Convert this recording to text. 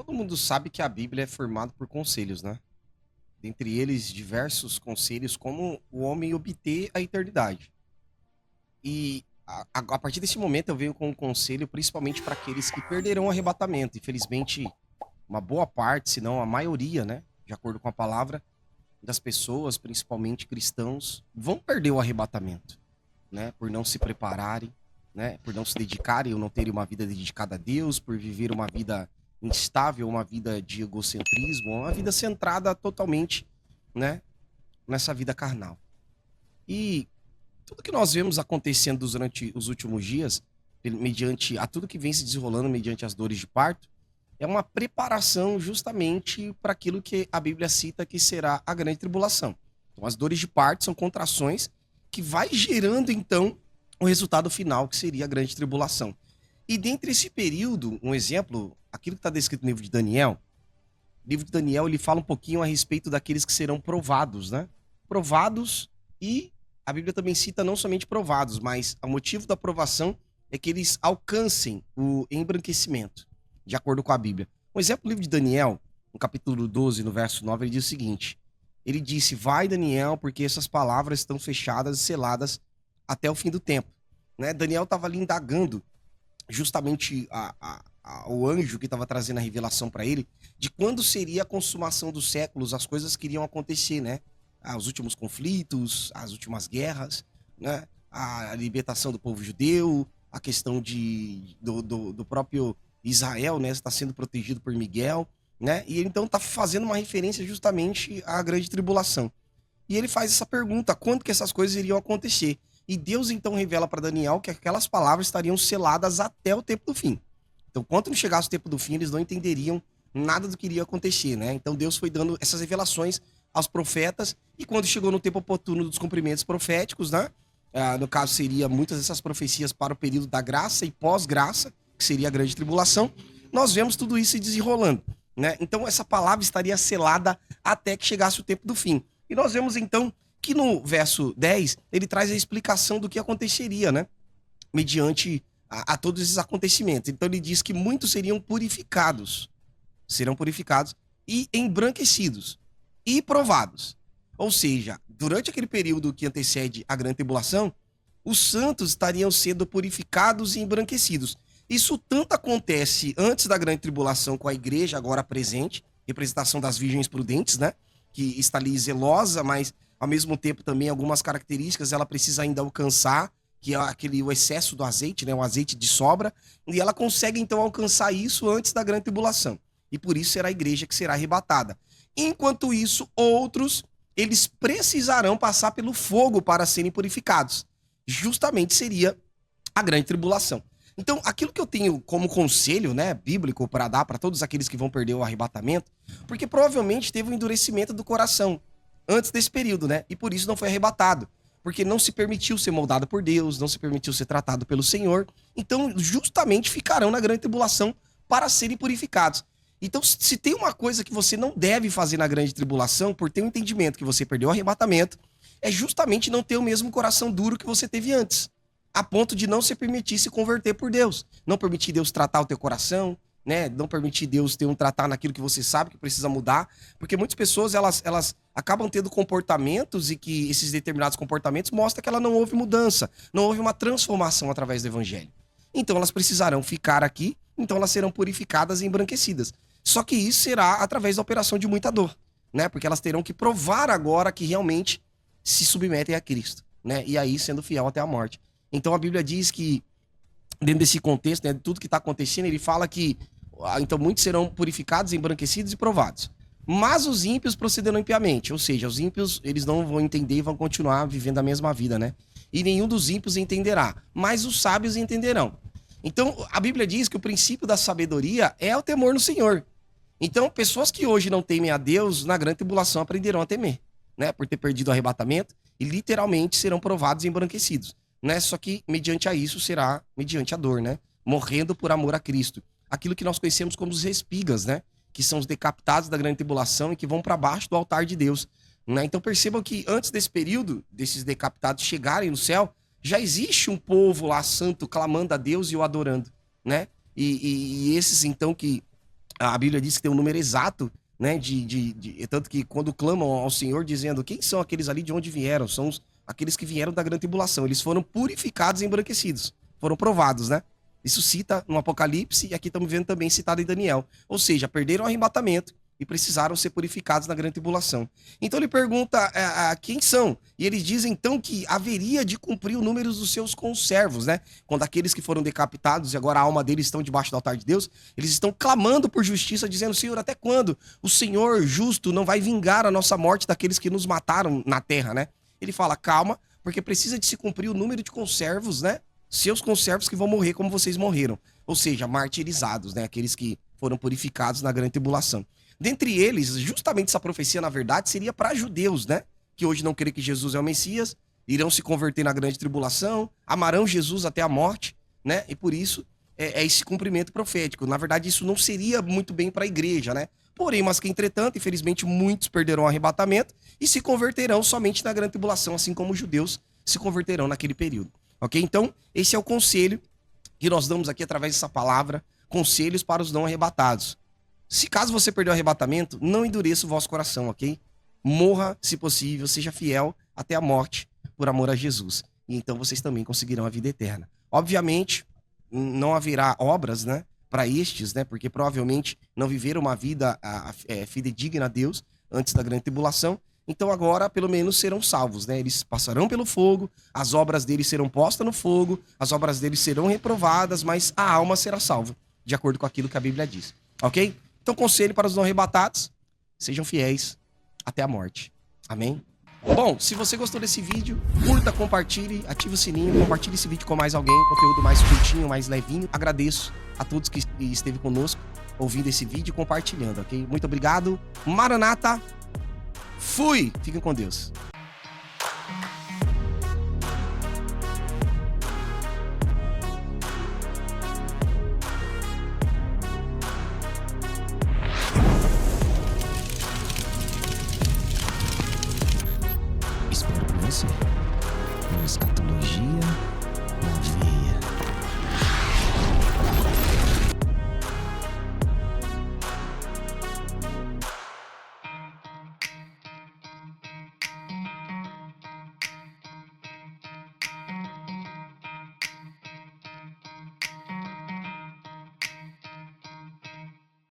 Todo mundo sabe que a Bíblia é formada por conselhos, né? Dentre eles, diversos conselhos como o homem obter a eternidade. E a partir desse momento eu venho com um conselho principalmente para aqueles que perderão o arrebatamento. Infelizmente, uma boa parte, se não a maioria, né? De acordo com a palavra, das pessoas, principalmente cristãos, vão perder o arrebatamento, né? Por não se prepararem, né? Por não se dedicarem ou não terem uma vida dedicada a Deus, por viver uma vida instável, uma vida de egocentrismo, uma vida centrada totalmente, né? Nessa vida carnal. E tudo que nós vemos acontecendo durante os últimos dias, mediante a tudo que vem se desenrolando mediante as dores de parto, é uma preparação justamente para aquilo que a Bíblia cita que será a grande tribulação. Então, as dores de parto são contrações que vai gerando, então, o resultado final, que seria a grande tribulação. E dentre esse período, um exemplo, aquilo que está descrito no livro de Daniel, o livro de Daniel ele fala um pouquinho a respeito daqueles que serão provados, né? Provados, e a Bíblia também cita não somente provados, mas o motivo da provação é que eles alcancem o embranquecimento, de acordo com a Bíblia. Um exemplo do livro de Daniel, no capítulo 12, no verso 9, ele diz o seguinte: ele disse: vai, Daniel, porque essas palavras estão fechadas e seladas até o fim do tempo. Né? Daniel estava ali indagando justamente o anjo que estava trazendo a revelação para ele de quando seria a consumação dos séculos, as coisas que iriam acontecer, né? Os últimos conflitos, as últimas guerras, né? A libertação do povo judeu, a questão do próprio Israel, né? Está sendo protegido por Miguel, né? E ele então está fazendo uma referência justamente à grande tribulação. E ele faz essa pergunta: quando que essas coisas iriam acontecer? E Deus então revela para Daniel que aquelas palavras estariam seladas até o tempo do fim. Então, quando não chegasse o tempo do fim, eles não entenderiam nada do que iria acontecer, né? Então, Deus foi dando essas revelações aos profetas, e quando chegou no tempo oportuno dos cumprimentos proféticos, né? No caso, seria muitas dessas profecias para o período da graça e pós-graça, que seria a grande tribulação, nós vemos tudo isso se desenrolando, né? Então, essa palavra estaria selada até que chegasse o tempo do fim. E nós vemos, então, que no verso 10, ele traz a explicação do que aconteceria, né? Mediante a todos esses acontecimentos. Então ele diz que muitos serão purificados e embranquecidos e provados. Ou seja, durante aquele período que antecede a grande tribulação, os santos estariam sendo purificados e embranquecidos. Isso tanto acontece antes da grande tribulação com a igreja agora presente, representação das virgens prudentes, né? Que está ali zelosa, mas ao mesmo tempo também algumas características ela precisa ainda alcançar, que é o excesso do azeite, né, o azeite de sobra, e ela consegue então alcançar isso antes da grande tribulação. E por isso será a igreja que será arrebatada. Enquanto isso, outros, eles precisarão passar pelo fogo para serem purificados. Justamente seria a grande tribulação. Então, aquilo que eu tenho como conselho, né, bíblico para dar para todos aqueles que vão perder o arrebatamento, porque provavelmente teve um endurecimento do coração antes desse período, né? E por isso não foi arrebatado, porque não se permitiu ser moldado por Deus, não se permitiu ser tratado pelo Senhor. Então, justamente ficarão na grande tribulação para serem purificados. Então, se tem uma coisa que você não deve fazer na grande tribulação, por ter um entendimento que você perdeu o arrebatamento, é justamente não ter o mesmo coração duro que você teve antes, a ponto de não se permitir se converter por Deus, não permitir Deus tratar o teu coração, né? Não permitir Deus ter um tratar naquilo que você sabe que precisa mudar, porque muitas pessoas elas acabam tendo comportamentos e que esses determinados comportamentos mostram que ela não houve mudança, não houve uma transformação através do evangelho. Então elas precisarão ficar aqui, então elas serão purificadas e embranquecidas. Só que isso será através da operação de muita dor, né? Porque elas terão que provar agora que realmente se submetem a Cristo, né? E aí sendo fiel até a morte. Então a Bíblia diz que dentro desse contexto, né, de tudo que está acontecendo, ele fala que então muitos serão purificados, embranquecidos e provados. Mas os ímpios procederão impiamente, ou seja, os ímpios eles não vão entender e vão continuar vivendo a mesma vida, né? E nenhum dos ímpios entenderá, mas os sábios entenderão. Então a Bíblia diz que o princípio da sabedoria é o temor no Senhor. Então pessoas que hoje não temem a Deus, na grande tribulação aprenderão a temer, né? Por ter perdido o arrebatamento e literalmente serão provados e embranquecidos, né? Só que mediante a isso será mediante a dor, né? Morrendo por amor a Cristo. Aquilo que nós conhecemos como os espigas, né? Que são os decapitados da grande tribulação e que vão para baixo do altar de Deus, né? Então percebam que antes desse período, desses decapitados chegarem no céu, já existe um povo lá santo clamando a Deus e o adorando, né? E esses então que A Bíblia diz que tem um número exato, né? Tanto que quando clamam ao Senhor dizendo quem são aqueles ali de onde vieram, são aqueles que vieram da grande tribulação. Eles foram purificados e embranquecidos, foram provados, né? Isso cita no Apocalipse e aqui estamos vendo também citado em Daniel. Ou seja, perderam o arrebatamento e precisaram ser purificados na grande tribulação. Então ele pergunta quem são, e eles dizem então que haveria de cumprir o número dos seus conservos, né? Quando aqueles que foram decapitados e agora a alma deles estão debaixo do altar de Deus, eles estão clamando por justiça, dizendo: Senhor, até quando o Senhor justo não vai vingar a nossa morte daqueles que nos mataram na terra, né? Ele fala: calma, porque precisa de se cumprir o número de conservos, né? Seus conservos que vão morrer como vocês morreram, ou seja, martirizados, né? Aqueles que foram purificados na grande tribulação. Dentre eles, justamente essa profecia, na verdade, seria para judeus, né? Que hoje não creem que Jesus é o Messias, irão se converter na grande tribulação, amarão Jesus até a morte, né? E por isso é esse cumprimento profético. Na verdade, isso não seria muito bem para a igreja, né? Porém, mas que entretanto, infelizmente, muitos perderão o arrebatamento e se converterão somente na grande tribulação, assim como os judeus se converterão naquele período. Ok? Então, esse é o conselho que nós damos aqui através dessa palavra, conselhos para os não arrebatados. Se caso você perder o arrebatamento, não endureça o vosso coração, ok? Morra, se possível, seja fiel até a morte por amor a Jesus. E então vocês também conseguirão a vida eterna. Obviamente, não haverá obras, né, para estes, né, porque provavelmente não viveram uma vida fidedigna a Deus antes da grande tribulação. Então agora, pelo menos, serão salvos, né? Eles passarão pelo fogo, as obras deles serão postas no fogo, as obras deles serão reprovadas, mas a alma será salva, de acordo com aquilo que a Bíblia diz, ok? Então, conselho para os não arrebatados: sejam fiéis até a morte. Amém? Bom, se você gostou desse vídeo, curta, compartilhe, ative o sininho, compartilhe esse vídeo com mais alguém, conteúdo mais curtinho, mais levinho. Agradeço a todos que esteve conosco ouvindo esse vídeo e compartilhando, ok? Muito obrigado. Maranata, fui! Fiquem com Deus. Espero por você. Escatologia na veia.